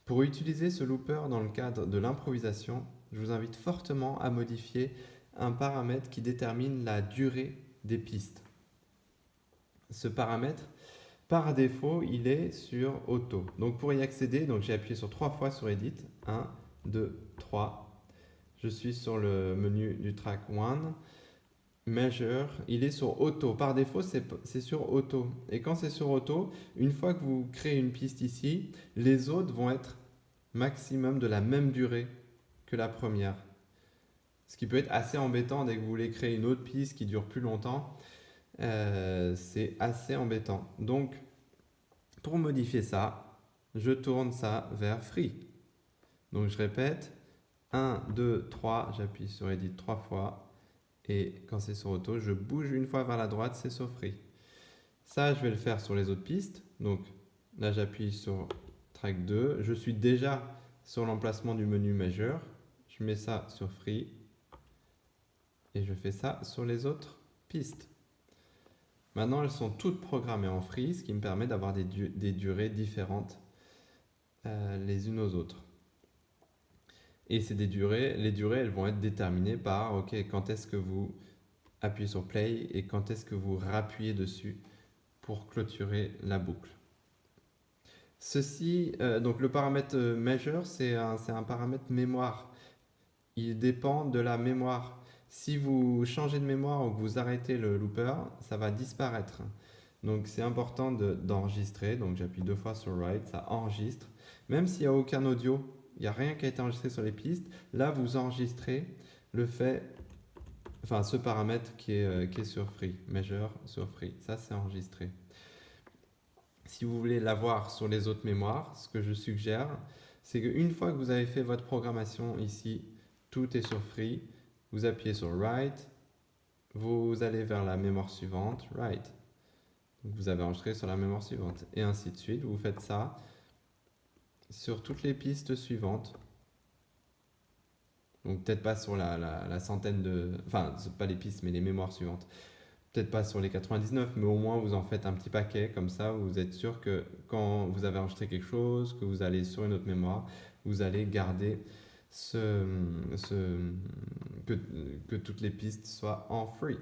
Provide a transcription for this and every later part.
Pour utiliser ce looper dans le cadre de l'improvisation, je vous invite fortement à modifier un paramètre qui détermine la durée des pistes. Ce paramètre, par défaut, il est sur Auto. Donc pour y accéder, j'ai appuyé sur 3 fois sur Edit. 1, 2, 3. Je suis sur le menu du track 1. Measure, il est sur Auto. Par défaut, c'est sur Auto. Et quand c'est sur Auto, une fois que vous créez une piste ici, les autres vont être maximum de la même durée que la première. Ce qui peut être assez embêtant dès que vous voulez créer une autre piste qui dure plus longtemps. C'est assez embêtant. Donc, pour modifier ça, je tourne ça vers Free. Donc, je répète, 1, 2, 3, j'appuie sur Edit 3 fois. Et quand c'est sur Auto, je bouge une fois vers la droite, c'est sur Free. Ça, je vais le faire sur les autres pistes. Donc, là, j'appuie sur Track 2. Je suis déjà sur l'emplacement du menu Measure. Je mets ça sur Free. Et je fais ça sur les autres pistes. Maintenant, elles sont toutes programmées en Free, ce qui me permet d'avoir des durées différentes les unes aux autres. Et les durées, elles vont être déterminées par, ok, quand est-ce que vous appuyez sur Play et quand est-ce que vous rappuyez dessus pour clôturer la boucle. Donc le paramètre Measure, c'est un paramètre mémoire. Il dépend de la mémoire. Si vous changez de mémoire ou que vous arrêtez le looper, ça va disparaître. Donc c'est important d'enregistrer. Donc j'appuie 2 fois sur Write, ça enregistre. Même s'il n'y a aucun audio, il n'y a rien qui a été enregistré sur les pistes, là vous enregistrez ce paramètre qui est sur Free, Measure sur Free. Ça c'est enregistré. Si vous voulez l'avoir sur les autres mémoires, ce que je suggère, c'est qu'une fois que vous avez fait votre programmation ici, tout est sur Free, vous appuyez sur Write, vous allez vers la mémoire suivante, Write. Vous avez enregistré sur la mémoire suivante, et ainsi de suite. Vous faites ça sur toutes les pistes suivantes. Donc peut-être pas sur la centaine de... Enfin, pas les pistes, mais les mémoires suivantes. Peut-être pas sur les 99, mais au moins vous en faites un petit paquet, comme ça vous êtes sûr que quand vous avez enregistré quelque chose, que vous allez sur une autre mémoire, vous allez garder que toutes les pistes soient en free.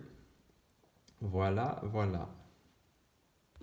Voilà, voilà.